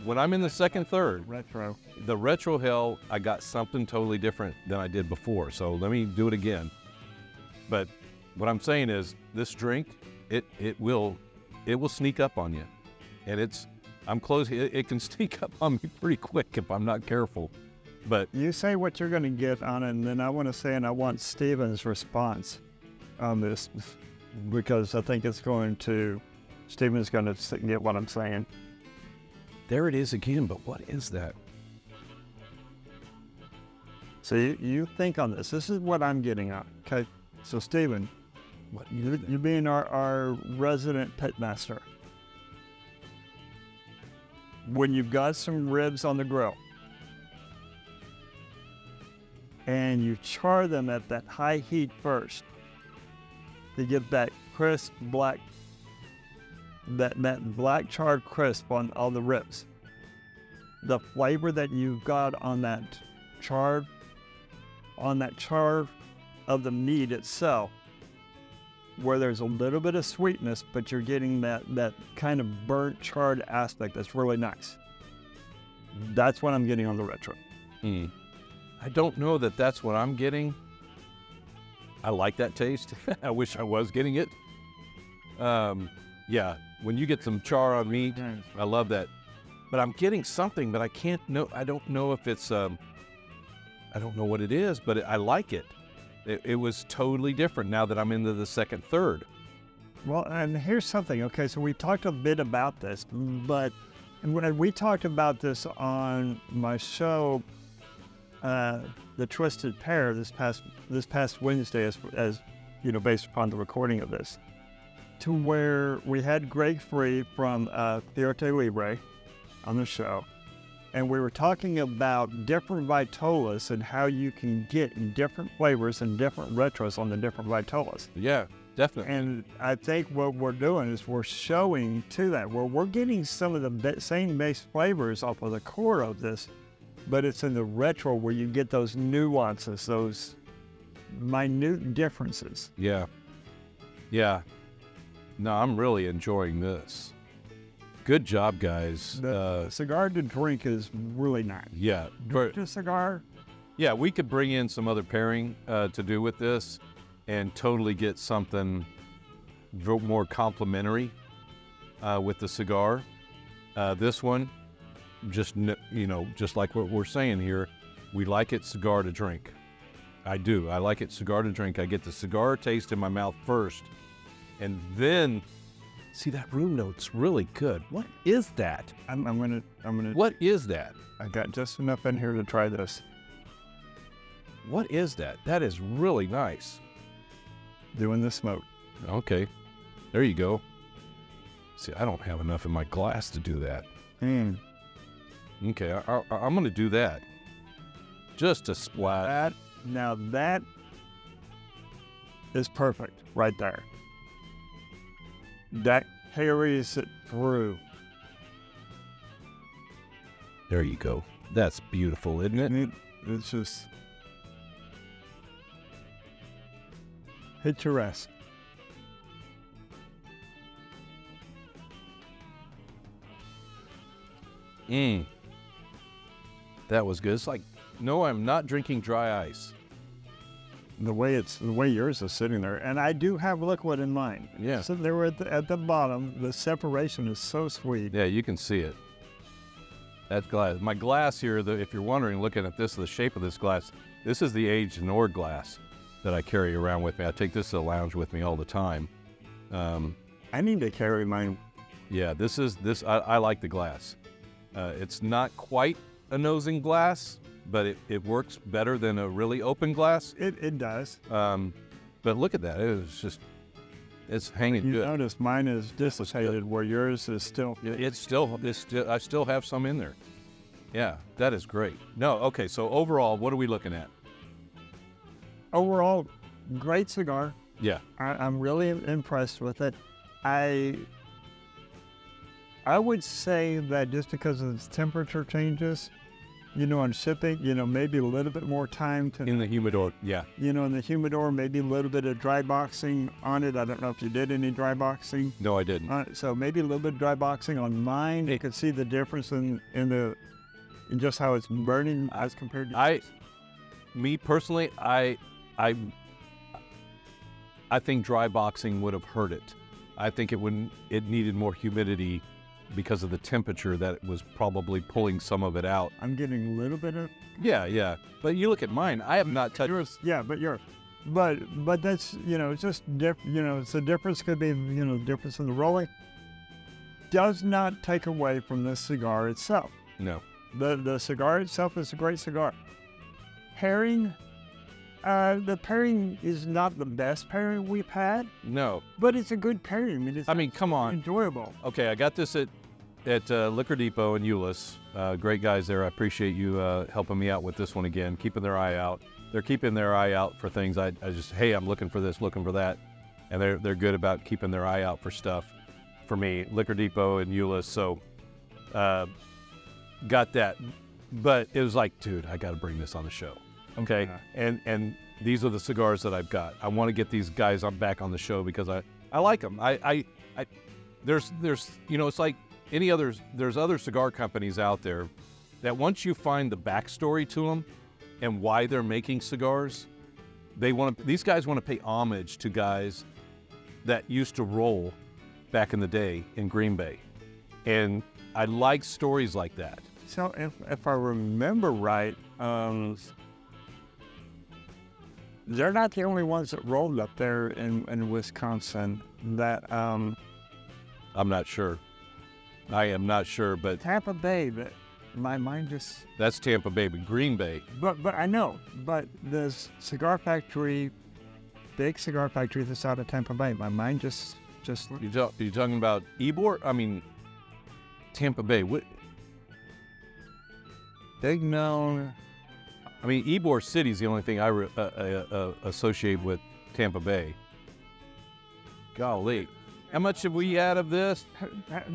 When I'm in the second, third, retro. the retro hell, I got something totally different than I did before. So let me do it again. But what I'm saying is, this drink, it will sneak up on you, and I'm close. It can sneak up on me pretty quick if I'm not careful. But You say what you're going to get on it, and then I want to say, and I want Steven's response on this, because I think Steven's going to get what I'm saying. there it is again. But what is that? So you think on this. This is what I'm getting on. Okay. So Steven, you being our resident pitmaster, when you've got some ribs on the grill and you char them at that high heat first to get that crisp black, that black charred crisp on all the ribs, the flavor that you've got on that char of the meat itself, where there's a little bit of sweetness, but you're getting that kind of burnt charred aspect that's really nice. That's what I'm getting on the retro. I don't know that that's what I'm getting. I like that taste. I wish I was getting it. Yeah, when you get some char on meat, I love that. But I'm getting something, but I don't know if it's, I don't know what it is, but I like it. It was totally different now that I'm into the second, third. Well, and here's something. Okay, so we talked a bit about this, but when we talked about this on my show, The Twisted Pair, this past Wednesday, as you know, based upon the recording of this, to where we had Greg Free from Fierté Libre on the show, and we were talking about different Vitolas and how you can get different flavors and different retros on the different Vitolas. Yeah, definitely. And I think what we're doing is we're showing to that, where we're getting some of the same base flavors off of the core of this, but it's in the retro where you get those nuances, those minute differences. Yeah. No, I'm really enjoying this. Good job, guys. The cigar to drink is really nice. Yeah. Drink a cigar. Yeah, we could bring in some other pairing to do with this and totally get something more complimentary with the cigar. This one, just like what we're saying here, we like it cigar to drink. I do. I like it cigar to drink. I get the cigar taste in my mouth first, and then see that room note's really good. What is that? I'm gonna. What is that? I got just enough in here to try this. What is that? That is really nice. Doing the smoke. Okay, there you go. See, I don't have enough in my glass to do that. Okay, I'm going to do that. Just a splat. Now that is perfect right there. That carries it through. There you go. That's beautiful, isn't it? It's just picturesque. That was good. It's like, no, I'm not drinking dry ice. The way yours is sitting there, and I do have liquid in mine. Yeah. So they were at the bottom. The separation is so sweet. Yeah, you can see it. That glass. My glass here, if you're wondering, looking at this, the shape of this glass, this is the aged Nord glass that I carry around with me. I take this to the lounge with me all the time. I need to carry mine. Yeah, I like the glass. It's not quite a nosing glass, but it works better than a really open glass. It does. But look at that. It's hanging You good. notice mine is dissipated where yours is still. I still have some in there. Yeah, that is great. No, okay, so overall, what are we looking at? Overall, great cigar. Yeah. I'm really impressed with it. I would say that just because of the temperature changes, on shipping, maybe a little bit more time to... In the humidor, yeah. In the humidor, maybe a little bit of dry boxing on it. I don't know if you did any dry boxing. No, I didn't. So maybe a little bit of dry boxing on mine. You could see the difference in just how it's burning as compared to... Me personally, I think dry boxing would have hurt it. I think it needed more humidity because of the temperature that was probably pulling some of it out. I'm getting a little bit of... Yeah. But you look at mine, I have not touched... Yours, yeah, but yours. But that's, it's just, it's the difference could be, difference in the rolling. Does not take away from the cigar itself. No. The cigar itself is a great cigar. Pairing, the pairing is not the best pairing we've had. No. But it's a good pairing. I mean, come on. Enjoyable. Okay, I got this at Liquor Depot in Euless. Great guys there. I appreciate you helping me out with this one again, keeping their eye out. They're keeping their eye out for things. I just, hey, I'm looking for this, looking for that. And they're good about keeping their eye out for stuff for me. Liquor Depot in Euless. So got that. But it was like, dude, I got to bring this on the show. Okay. Yeah. And these are the cigars that I've got. I want to get these guys back on the show because I like them. There's it's like any others. There's other cigar companies out there that once you find the backstory to them and why they're making cigars, these guys want to pay homage to guys that used to roll back in the day in Green Bay. And I like stories like that. So if I remember right, they're not the only ones that rolled up there in Wisconsin. That I'm not sure. I am not sure, but Tampa Bay. That my mind just. That's Tampa Bay, but Green Bay. But I know. But the cigar factory, big cigar factory that's out of Tampa Bay. My mind just. You talking about Ybor? I mean, Tampa Bay. What? Big known. I mean, Ybor City is the only thing I associate with Tampa Bay. Golly. How much have we had of this?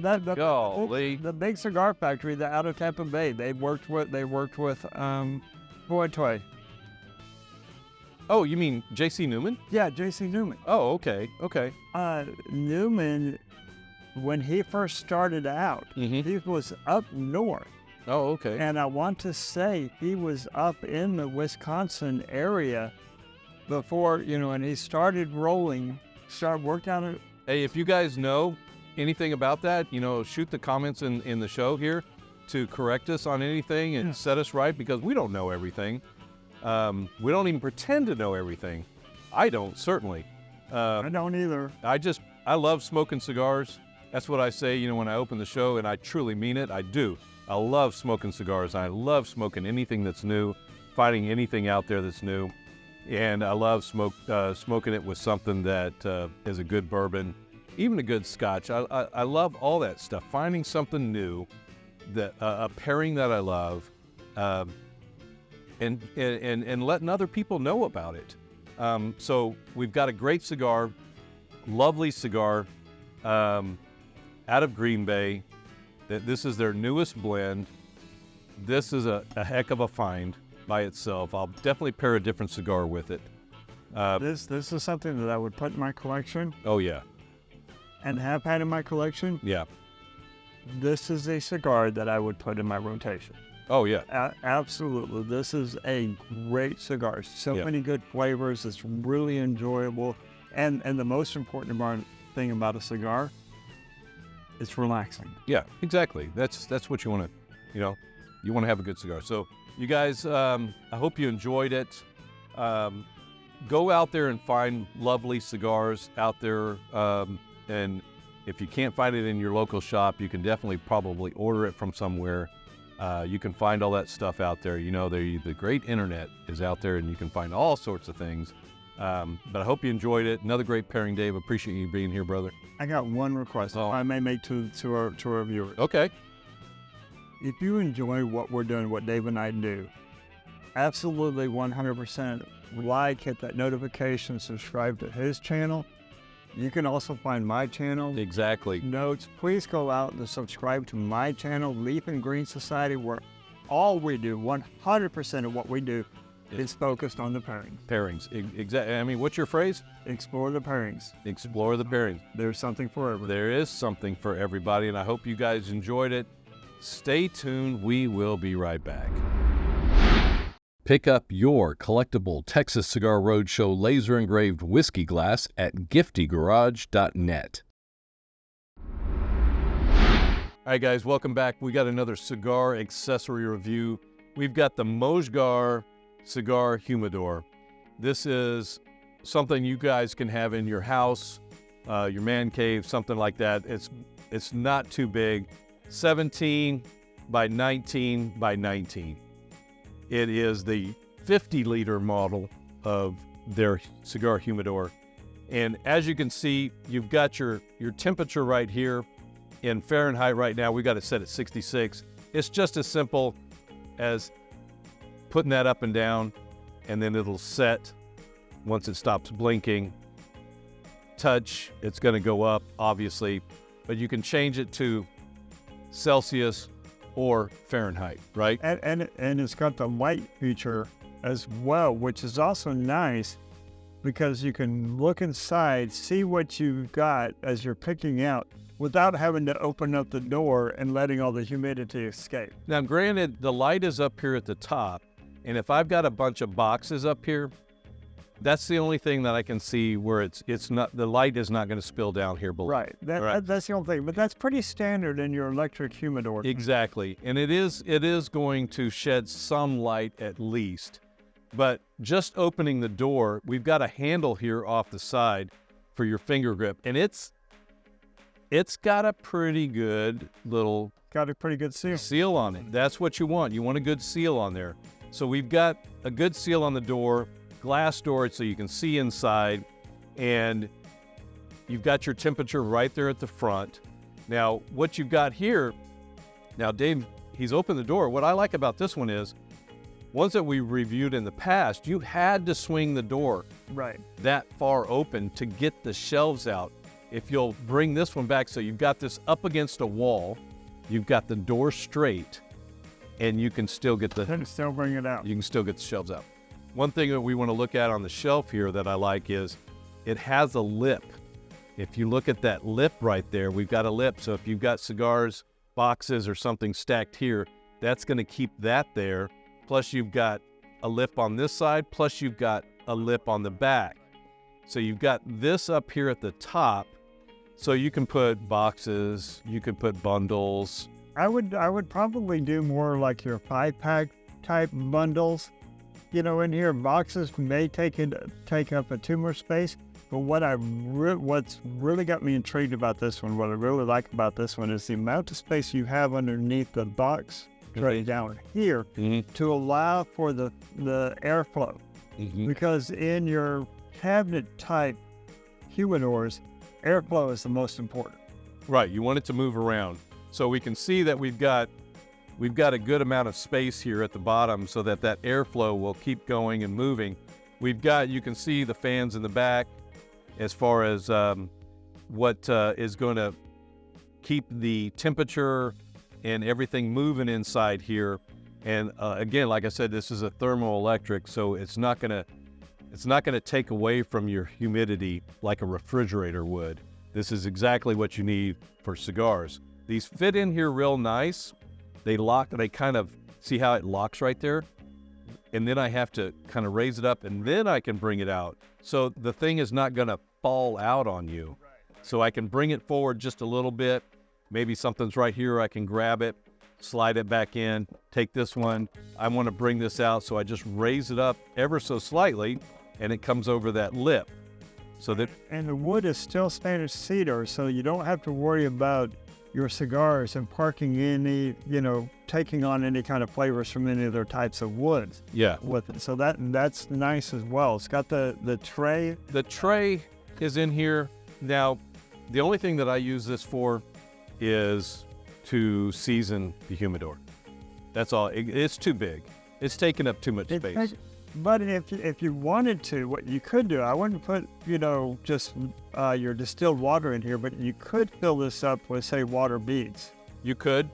Golly. The big cigar factory out of Tampa Bay. They worked with Toy. Oh, you mean J.C. Newman? Yeah, J.C. Newman. Oh, okay. Newman, when he first started out, he was up north. Oh, okay. And I want to say he was up in the Wisconsin area before, and he started worked out it. Hey, if you guys know anything about that, shoot the comments in the show here to correct us on anything and set us right, because we don't know everything. We don't even pretend to know everything. I don't, certainly. I don't either. I love smoking cigars. That's what I say, when I open the show, and I truly mean it. I do. I love smoking cigars. I love smoking anything that's new, finding anything out there that's new. And I love smoking it with something that is a good bourbon, even a good scotch. I love all that stuff. Finding something new, a pairing that I love, and letting other people know about it. So we've got a great cigar, Lovely Cigar, out of Green Bay. This is their newest blend. This is a heck of a find by itself. I'll definitely pair a different cigar with it. This is something that I would put in my collection. Oh yeah. And have had in my collection. Yeah. This is a cigar that I would put in my rotation. Oh yeah. Absolutely. This is a great cigar. So many good flavors. It's really enjoyable. And the most important thing about a cigar, it's relaxing. Yeah, exactly. That's what you want to, you want to have a good cigar. So you guys, I hope you enjoyed it. Go out there and find Lovely Cigars out there. And if you can't find it in your local shop, you can definitely probably order it from somewhere. You can find all that stuff out there. The great internet is out there, and you can find all sorts of things. But I hope you enjoyed it. Another great pairing, Dave. Appreciate you being here, brother. I got one request I may make to our viewers. Okay. If you enjoy what we're doing, what Dave and I do, absolutely 100% like, hit that notification, subscribe to his channel. You can also find my channel. Exactly. Notes. Please go out and subscribe to my channel, Leaf and Green Society, where all we do, 100% of what we do, is focused on the pairings. Pairings. Exactly. I mean, what's your phrase? Explore the pairings. Explore the pairings. There's something for everybody. There is something for everybody, and I hope you guys enjoyed it. Stay tuned. We will be right back. Pick up your collectible Texas Cigar Roadshow laser engraved whiskey glass at giftygarage.net. All right, guys, welcome back. We got another cigar accessory review. We've got the MOJGAR Cigar Humidor. This is something you guys can have in your house, your man cave, something like that. It's not too big. 17 by 19 by 19. It is the 50-liter model of their cigar humidor. And as you can see, you've got your temperature right here in Fahrenheit right now. We got it set at 66. It's just as simple as putting that up and down, and then it'll set once it stops blinking. Touch, it's going to go up, obviously, but you can change it to Celsius or Fahrenheit, right? And it's got the light feature as well, which is also nice because you can look inside, see what you've got as you're picking out without having to open up the door and letting all the humidity escape. Now, granted, the light is up here at the top, and if I've got a bunch of boxes up here, that's the only thing that I can see where it's not, the light is not going to spill down here below. Right. That's the only thing. But that's pretty standard in your electric humidor. Exactly. And it is going to shed some light at least. But just opening the door, we've got a handle here off the side for your finger grip, and it's got a pretty good little seal on it. That's what you want. You want a good seal on there. So we've got a good seal on the door, glass door so you can see inside, and you've got your temperature right there at the front. Now, what you've got here, now Dave, he's opened the door. What I like about this one is, ones that we reviewed in the past, you had to swing the door that far open to get the shelves out. If you'll bring this one back, so you've got this up against a wall, you've got the door straight, and you can still get still bring it out. You can still get the shelves out. one thing that we want to look at on the shelf here that I like is it has a lip. If you look at that lip right there, we've got a lip. So if you've got cigars, boxes, or something stacked here, that's going to keep that there. Plus you've got a lip on this side, plus you've got a lip on the back. So you've got this up here at the top. So you can put boxes, you could put bundles. I would probably do more like your 5-pack type bundles. You know, in here, boxes may take up a too much space. But what's really got me intrigued about this one, what I really like about this one, is the amount of space you have underneath the box tray down here to allow for the airflow. Because in your cabinet type humidors, airflow is the most important. Right, you want it to move around. So we can see that we've got a good amount of space here at the bottom so that airflow will keep going and moving. You can see the fans in the back as far as what is going to keep the temperature and everything moving inside here. And again, like I said, this is a thermoelectric, so it's not gonna take away from your humidity like a refrigerator would. This is exactly what you need for cigars. These fit in here real nice. They kind of, see how it locks right there? And then I have to kind of raise it up and then I can bring it out. So the thing is not gonna fall out on you. So I can bring it forward just a little bit. Maybe something's right here, I can grab it, slide it back in, take this one. I wanna bring this out, so I just raise it up ever so slightly and it comes over that lip. And the wood is still Spanish cedar, so you don't have to worry about your cigars and taking on any kind of flavors from any other types of woods. Yeah. With it. So that's nice as well. It's got the tray. The tray is in here. Now, the only thing that I use this for is to season the humidor. That's all. It's too big. It's taking up too much space. But if you wanted to, what you could do, I wouldn't put, just your distilled water in here, but you could fill this up with, say, water beads. You could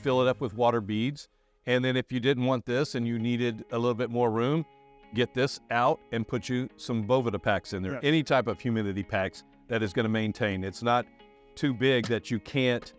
fill it up with water beads. And then if you didn't want this and you needed a little bit more room, get this out and put you some Boveda packs in there. Yeah. Any type of humidity packs that is going to maintain. It's not too big that you can't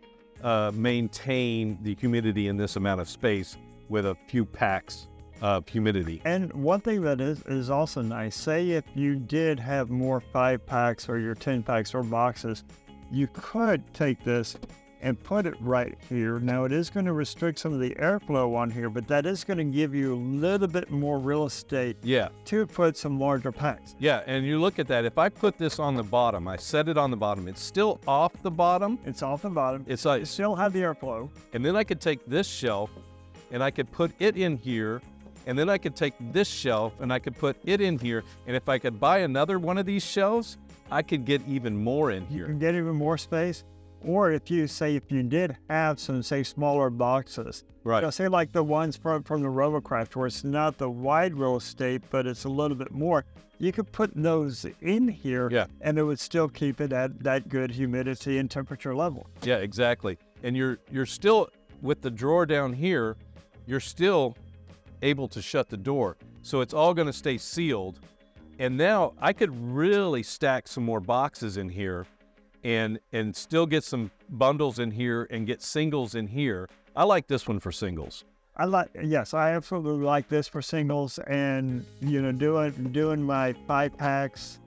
maintain the humidity in this amount of space with a few packs of humidity. And one thing that is also nice, say if you did have more 5-packs or your 10-packs or boxes, you could take this and put it right here. Now it is going to restrict some of the airflow on here, but that is going to give you a little bit more real estate to put some larger packs. Yeah, and you look at that. If I put this on the bottom, I set it on the bottom, it's still off the bottom. It's off the bottom. It's like, you still have the airflow. And then I could take this shelf and I could put it in here. And then I could take this shelf and I could put it in here. And if I could buy another one of these shelves, I could get even more in here. You can get even more space. Or if you did have some, say, smaller boxes, right? Say like the ones from the Robocraft, where it's not the wide real estate, but it's a little bit more. You could put those in here, and it would still keep it at that good humidity and temperature level. Yeah, exactly. And you're still, with the drawer down here, you're still able to shut the door. So it's all going to stay sealed. And now I could really stack some more boxes in here and still get some bundles in here and get singles in here. I like this one for singles. Yes, I absolutely like this for singles, and doing my 5-packs,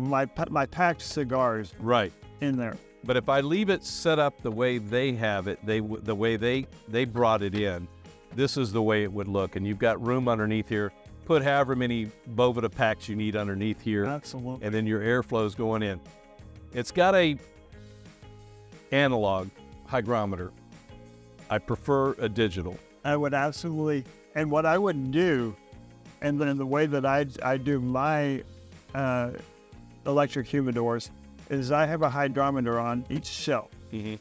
my packed cigars right in there. But if I leave it set up the way they have it, the way they brought it in, this is the way it would look. And you've got room underneath here. Put however many Boveda packs you need underneath here. Absolutely. And then your airflow is going in. It's got a analog hygrometer. I prefer a digital. I would absolutely, and what I would do, and then the way that I do my electric humidors, is I have a hydrometer on each shelf. Mm-hmm.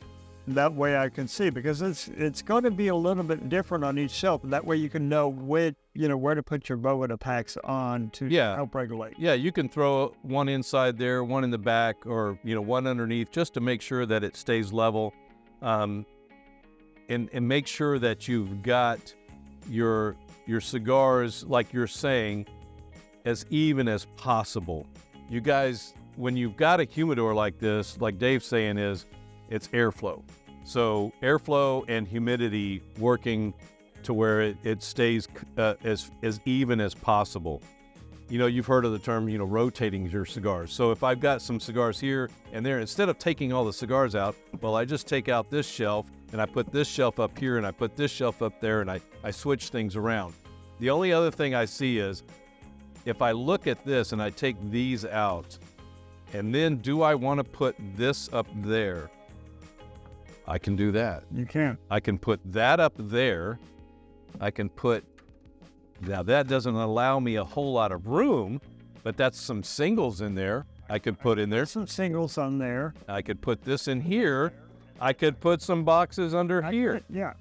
That way I can see, because it's going to be a little bit different on each shelf. That way you can know where to put your Boveda packs on to help regulate. Yeah, you can throw one inside there, one in the back, or one underneath, just to make sure that it stays level, and make sure that you've got your cigars, like you're saying, as even as possible. You guys, when you've got a humidor like this, like Dave's saying, it's airflow. So airflow and humidity working to where it stays as even as possible. You know, you've heard of the term, rotating your cigars. So if I've got some cigars here and there, instead of taking all the cigars out, well, I just take out this shelf and I put this shelf up here and I put this shelf up there and I switch things around. The only other thing I see is if I look at this and I take these out, and then do I want to put this up there? I can do that. You can. I can put that up there. I can put, now that doesn't allow me a whole lot of room, but that's some singles in there I could put in there. There's some singles on there. I could put this in here. I could put some boxes under here. Yeah.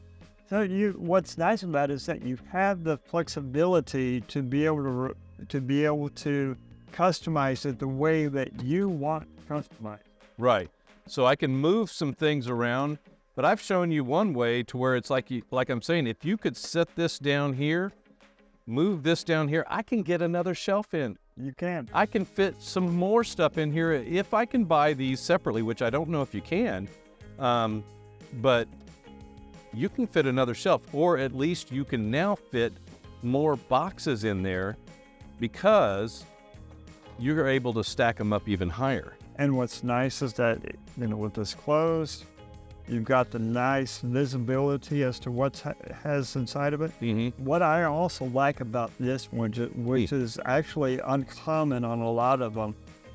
So what's nice about it is that you have the flexibility to be able to customize it the way that you want customized. Right. So I can move some things around, but I've shown you one way to where it's like I'm saying, if you could set this down here, move this down here, I can get another shelf in. You can. I can fit some more stuff in here if I can buy these separately, which I don't know if you can, but you can fit another shelf, or at least you can now fit more boxes in there because you're able to stack them up even higher. And what's nice is that, with this closed, you've got the nice visibility as to what has inside of it. Mm-hmm. What I also like about this one, which is actually uncommon on a lot of them,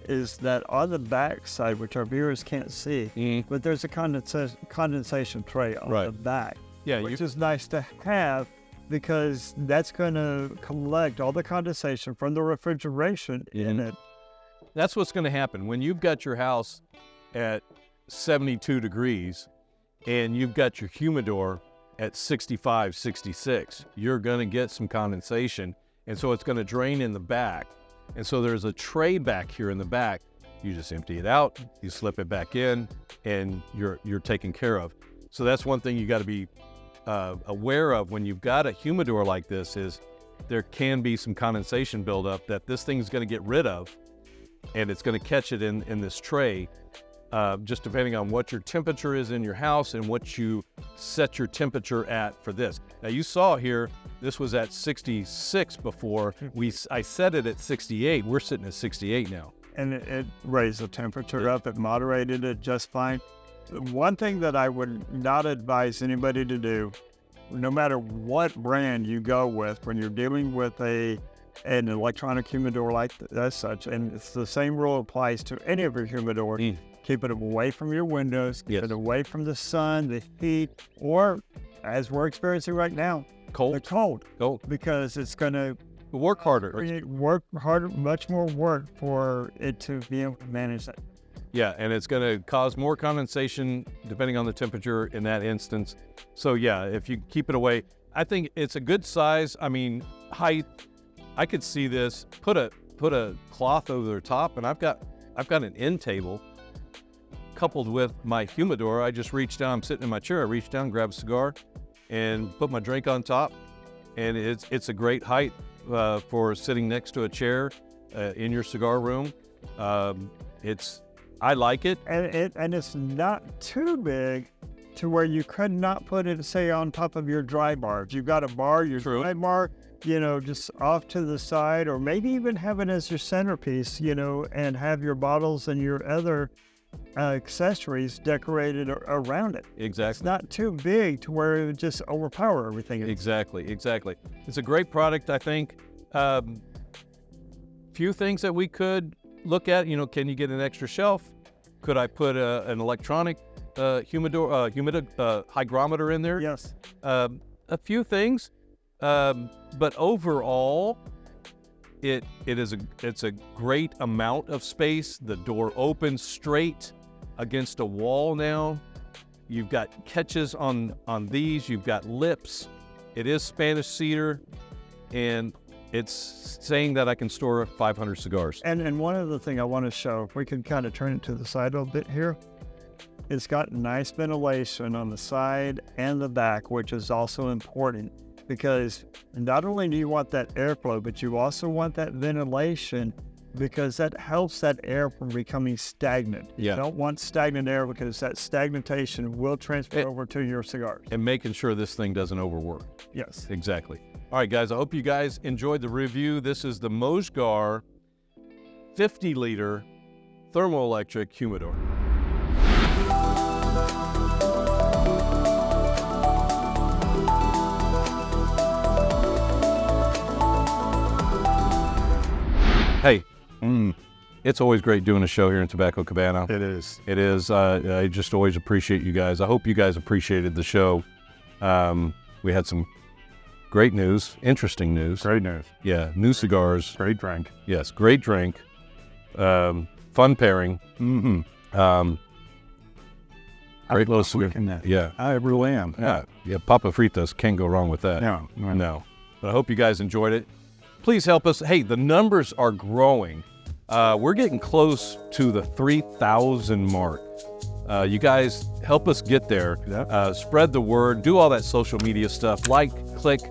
is that on the back side, which our viewers can't see, but there's a condensation tray on the back, which is nice to have because that's going to collect all the condensation from the refrigeration in it. That's what's going to happen. When you've got your house at 72 degrees and you've got your humidor at 65, 66, you're going to get some condensation. And so it's going to drain in the back. And so there's a tray back here in the back. You just empty it out, you slip it back in, and you're taken care of. So that's one thing you got to be aware of when you've got a humidor like this is there can be some condensation buildup that this thing's going to get rid of, and it's going to catch it in this tray, just depending on what your temperature is in your house and what you set your temperature at for this. Now you saw here, this was at 66 before. I set it at 68. We're sitting at 68 now. And it raised the temperature up. It moderated it just fine. One thing that I would not advise anybody to do, no matter what brand you go with, when you're dealing with an electronic humidor like as such, and it's the same rule applies to any of your humidors, keep it away from your windows, keep it away from the sun, the heat, or as we're experiencing right now, the cold, because it's going to work harder. Much more work for it to be able to manage that. Yeah, and it's going to cause more condensation depending on the temperature in that instance. So yeah, if you keep it away, I think it's a good size. I mean, height, I could see this, put a cloth over the top, and I've got an end table coupled with my humidor. I just reach down, I'm sitting in my chair, I reach down, grab a cigar, and put my drink on top, and it's a great height for sitting next to a chair in your cigar room. I like it. And it's not too big to where you could not put it, say, on top of your dry bar. If you've got a bar, your dry bar, just off to the side, or maybe even have it as your centerpiece, and have your bottles and your other accessories decorated around it. Exactly. It's not too big to where it would just overpower everything. Exactly. It's a great product, I think. Few things that we could look at, can you get an extra shelf? Could I put an electronic hygrometer in there? Yes. A few things, but overall, it's a great amount of space. The door opens straight against a wall now. You've got catches on these. You've got lips. It is Spanish cedar, and it's saying that I can store 500 cigars. And one other thing I want to show, if we can kind of turn it to the side a little bit here, it's got nice ventilation on the side and the back, which is also important because not only do you want that airflow, but you also want that ventilation, because that helps that air from becoming stagnant. Yeah. You don't want stagnant air, because that stagnation will transfer over to your cigars. And making sure this thing doesn't overwork. Yes. Exactly. All right, guys, I hope you guys enjoyed the review. This is the MOJGAR 50-liter thermoelectric humidor. Hey, it's always great doing a show here in Tobacco Cabana. It is. It is. I just always appreciate you guys. I hope you guys appreciated the show. We had some great news, interesting news. Great news. Yeah, new cigars. Great drink. Yes, great drink. Fun pairing. Great little cigar. Yeah. I really am. Yeah, Papa Fritas, can't go wrong with that. No. But I hope you guys enjoyed it. Please help us. Hey, the numbers are growing. We're getting close to the 3,000 mark. You guys help us get there. Spread the word. Do all that social media stuff. Like, click,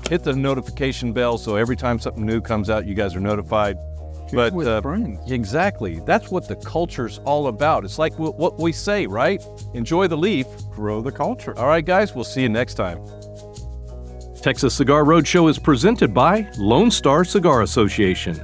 hit the notification bell so every time something new comes out, you guys are notified. But exactly, that's what the culture's all about. It's like what we say, right? Enjoy the leaf, Grow the culture. all right, guys, we'll see you next time. Texas Cigar Roadshow is presented by Lone Star Cigar Association.